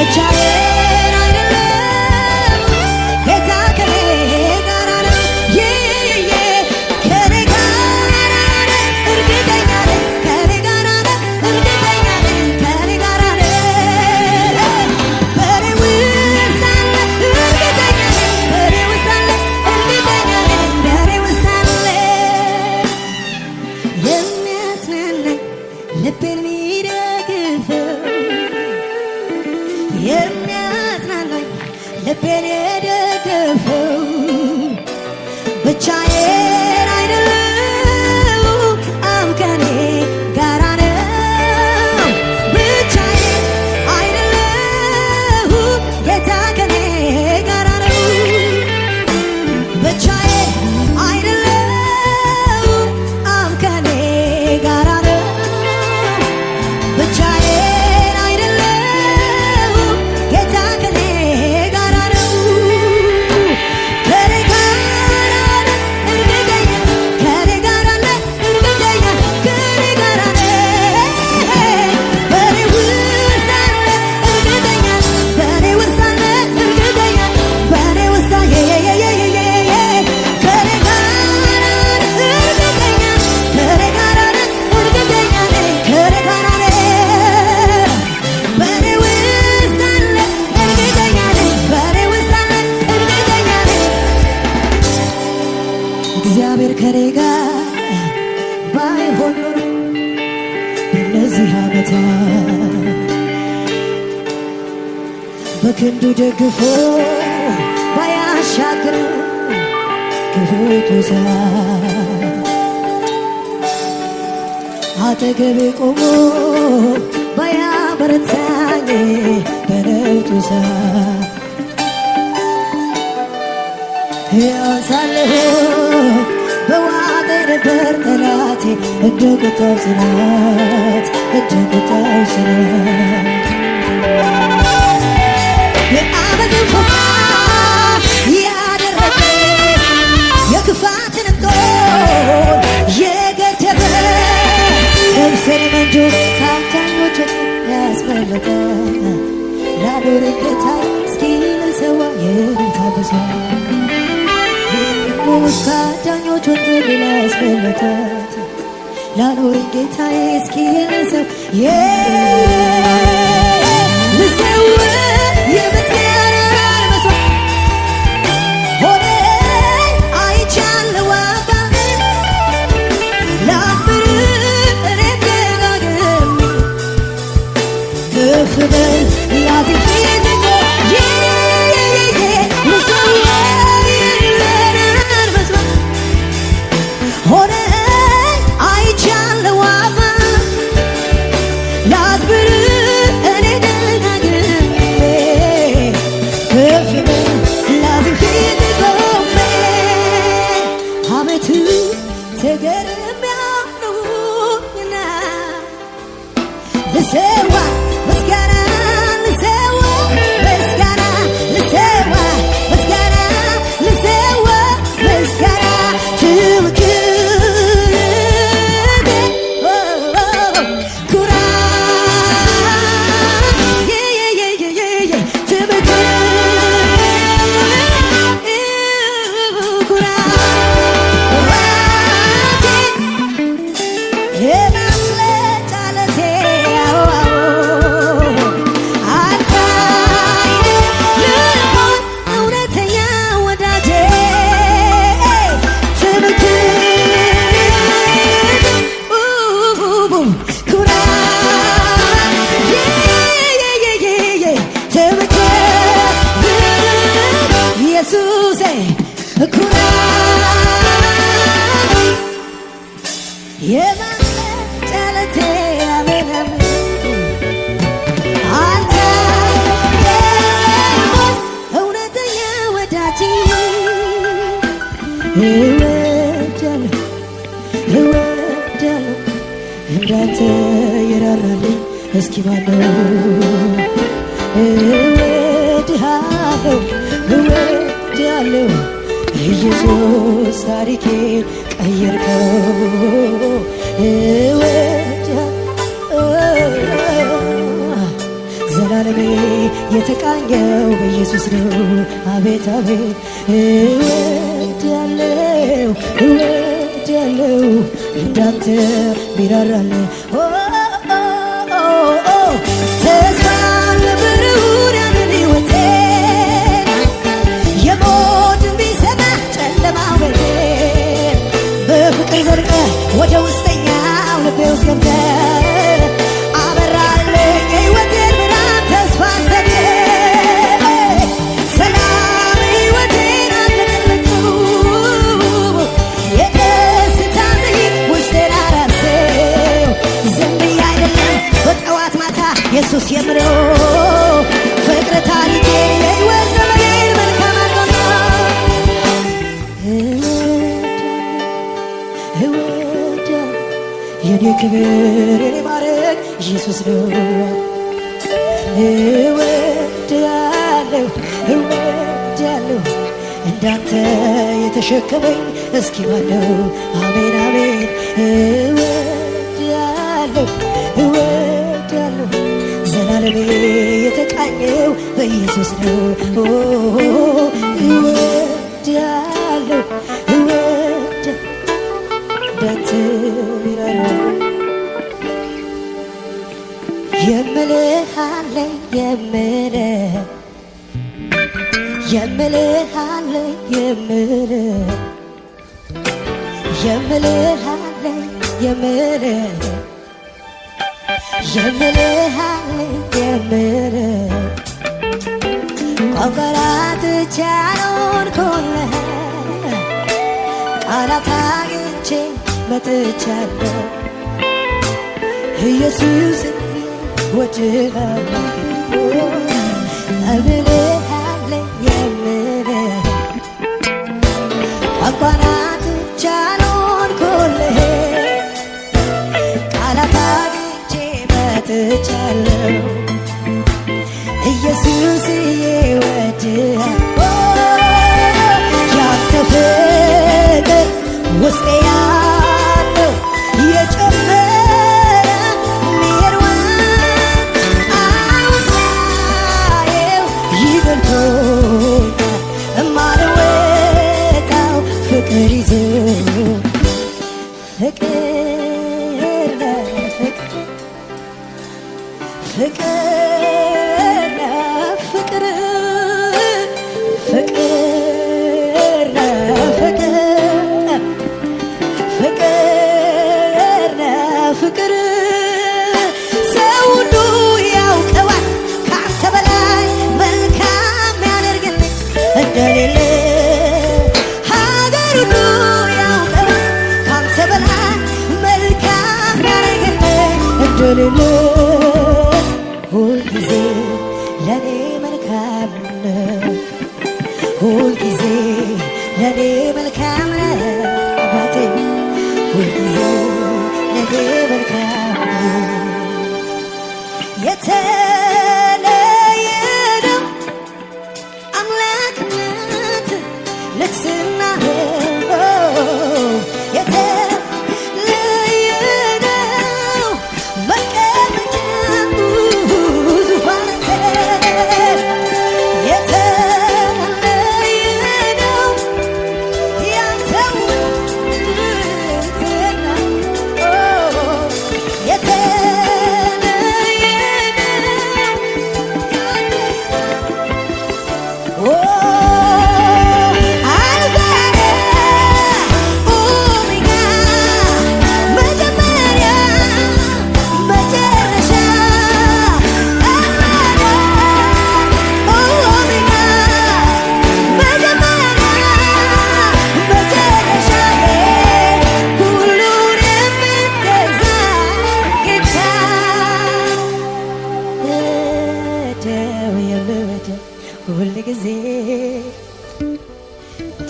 ብቻዬን አይደለም ጌታ ከኔ ጋር ነው። ከኔ ጋር ነው እርግጠኛ ነኝ ከኔ ጋር ነው እርግጠኛ ነኝ ከኔ ጋር ነው በኔ ውስጥ አለ እርግጠኛ ነኝ በኔ ውስጥ አለ እርግጠኛ ነኝ በኔ ውስጥ አለ የሚያጽናናኝ ልቤን የሚደግፈው የሚያጽናናኝ ልቤን የደገፈው ብቻዬን አይደለም አብ ከኔ ጋር ነው። ብቻዬን አይደለም ጌታ ከኔ ጋር ነው። ብቻዬን አይደለም አብ ከኔ ጋር ነው። ብቻዬን አይደለም ጌታ ከኔ ጋር ነው። ከኔ ጋር አለ እርግጠኛ ከኔ ጋር አለ እርግጠኛ ከኔ ጋር አለ በኔ ውስጥ አለ እርግጠኛ በኔ ውስጥ አለ እርግጠኛ በኔ ውስጥ ከኔ ጋር አለ እርግጠኛ ከኔ ጋር አለ እርግጠኛ ነኝ ከኔ ጋር አለ በኔ ውስጥ አለ እርግጠኛ ነኝ በኔ ውስጥ አለ እርግጠኛ ነኝ እግዚአብሔር ከኔ ጋር ባይሆን ኖሮ በእነዚህ ዓመታት በክንዱ ደግፎ ባያሻግር ክፉቱ ሰዓት አጠገቤ ቆሞ ባያበረታኝ በነውጡ ሰዓት ሕያው ሳለሁ በዋጠኝ ነበር ጠላቴ እንደ ቁጣው ጽናት እንደ ቁጣው ጽናት የዓመፅን ፎታ ያደረገ የክፋትንም ጦር የገደበ ነፍሴን መንጆ ከአዳኞች ያስመለጠ ላኖረኝ ጌታዬ እስኪ ልሰዋ የእልልታ ብዛት ከአዳኞች ወንጀል ያስመለጠ ላኖረኝ ጌታዬ እስኪ ልሰዋ ልሰዋ የምስጋናን መስዋዕት ሆነኝ አይቻለሁ አባ ላክብር እኔ ደጋግሜ ከፍ በል ላዜም ፊት ልሰዋ የምስጋናን መስዋዕት ሆነኝ አይቻለሁ አባ ላክብር እኔ ደጋግሜ ከፍ በል ላዜም ፊት ቆሜ አቤቱ ተገርሜያለሁና ልሰዋ ምስጋና ልሰዋ ምስጋና ልሰዋ ምስጋና ልሰዋ ምስጋና ትምክህቴ ኩራት ትምክህቴ ኩራቴ የማምለጫ ዓለቴ አንተ አይደለህም እውነተኛ ወዳጄ ትምክህት ኩራት ትምክህት ኢየሱሴ ኩራት የማምለጫ ዓለቴ አሜን አሜን አንተ አይደለህም እውነተኛ ወዳጄ እወዳለሁ እወዳለሁ እንዳንተ የራራልኝ እስኪ ማነው እወድሃለሁ እወድሃለሁ ኢየሱስ ታሪኬን ቀየርከው ዘላለሜ የተቃኘው በኢየሱስ ነው። አቤት አቤት እወዳለሁ እወዳለሁ እንዳንተ ሚራራል ተስፋ ለብሩን ያንን ሕይወቴን የሞትን ቢሰማ ጨለማ ቤቴን በፍቅር ዘልቀ ወደ ውስጠኛው ልቤ ውስጥ ገብተህ አበራልኝ የሕይወቴን ብርሃን ተስፋ ሰጠ ሰላም ሕይወቴን አለቀለቀው የደስታ ዘይት ውስጤን አራሰው ዝም ብዬ አይደለም በጠዋት ማታ ኢየሱስ የምለው ፍቅር ታሪኬን የሕይወት ዘመኔን መልካም አድርጎታል። የኔ ክብር የኔ ማረግ ኢየሱስ ነው። እወዳለሁ እወዳለሁ እንዳንተ የተሸከመኝ እስኪ ማነው? አሜን አሜን እወዳለሁ እወዳለሁ ዘላለሜ የተቃኘው በኢየሱስ ነው። እወዳለሁ እወዳለሁ እንዳንተ ሚራራ የምልህ አለኝ የምልህ አለኝ የምልህ አለኝ የምልህ አለኝ የምልህ ቋንቋት ቻልኩልህ ቃላት አግኝቼ መጥቻለሁ ኢየሱስ ወድሃለሁ እምልህ አለኝ የምልህ ቋንቋት ቻልኩልህ ቃላት አግኝቼ መጥቻለሁ ኢየሱስዬ ወድሃለሁ ያንተ ፍቅር ውስጤ ያለው የጨመረ ሚርዋን አውሳዬው ይበልቶኛል እማልወጣው ፍቅር ይዞ ፍቅር ፍቅር ፍቅር ፍቅር ፍቅር ፍቅር ፍቅር ሰው ሁሉ ያውቀዋል ካንተ በላይ መልካም ያደርግልኝ እንደሌለ ሀገር ሁሉ ያውቀዋል ካንተ በላይ መልካም ያደርግልኝ እንደሌለ ሁልጊዜ ለኔ መልካም ነው ሁልጊዜ ለኔ መልካም ነው አባቴ ሁልጊዜ ለኔ መልካም ነው የተለየ ነው አምላክነት ልክስና የተለየ ነው መቀመጫው ዙፋን ሁልጊዜ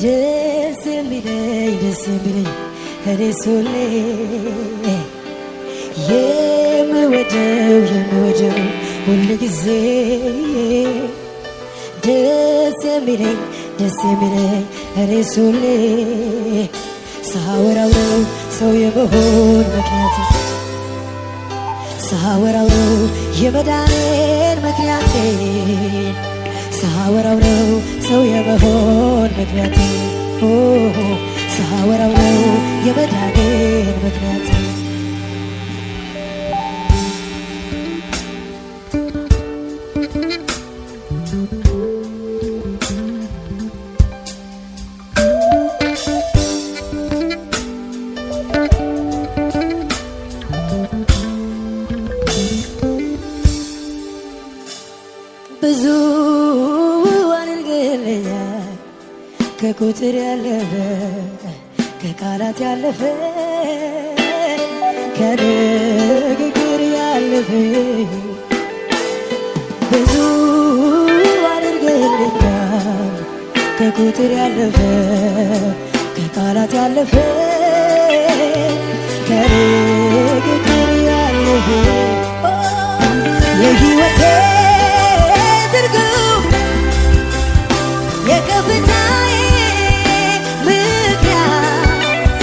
ደስ የሚለኝ እኔስ ሁሌ የምወደው ሁልጊዜ ደስ የሚለኝ እኔስ ሁሌ ሳወራው ነው ሰው የመሆን ምክንያት ሳወራው ነው የመዳኔን ምክንያቴ ሳወራው ነው ሰው የመሆን ምክንያት ሳወራው ነው የመዳኔን ምክንያት ብዙ አድርግልኛል ከቁጥር ያለፈ ከቃላት ያለፈ ከንግግር ያለፈ ብዙ አድርግልኛል ከቁጥር ያለፈ ከቃላት ያለፈ ከንግግር ያለፈ የሕይወቴ የከፍታዬ ምክንያት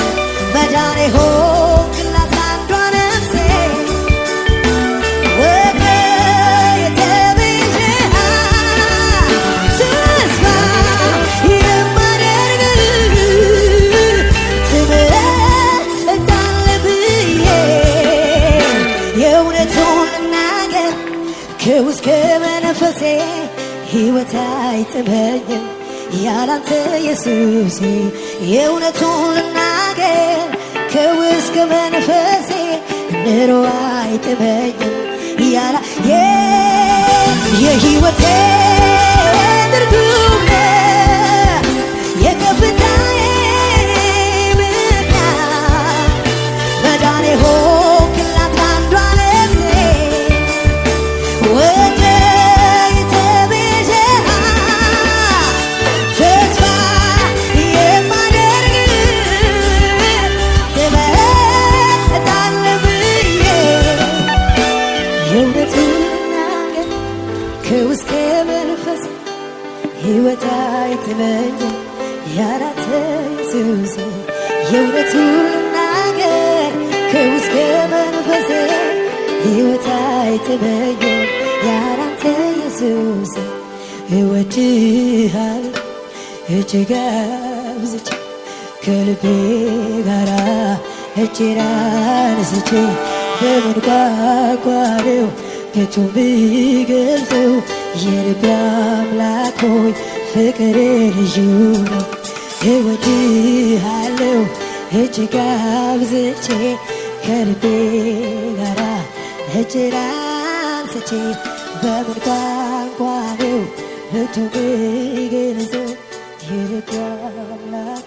መዳኔ ሆንክላት አንዷ ነፍሴ ወደ የተቤዠሃት ተስፋ የማደርግ ትምረታለህ ብዬ የእውነቱን ልናገር ከውስጥ ከመንፈሴ ሕይወት አይጥመኝም ያላንተ ኢየሱሴ የእውነቱን ልናገር ከውስጥ ከመንፈሴ ኑሮ አይጥመኝም ያላ የሕይወቴ ትርጉም የከፍታዬ ምክንያት መዳኔ ሆንክላት አንዷ ነፍሴ ወደ ከውስጥ ከመንፈስ ሕይወት አይጥመኝም ያላንተ ኢየሱሴ የእውነቱን ልናገር ከውስጥ ከመንፈሴ ሕይወት አይጥመኝም ያላንተ ኢየሱሴ እወድሃለሁ እጅግ አብዝቼ ከልቤ ጋራ እጄን አንስቼ በምን ቋንቋ ነው ከቶ ብገልጸው የልቤ አምላክ ሆይ ፍቅር ልዩ ነው እወድሃለሁ እጅግ አብዝቼ ከልቤ ጋራ እጄን አንስቼ በምን ቋንቋ ነው ከቶ ብገልጸው የልቤ አምላክ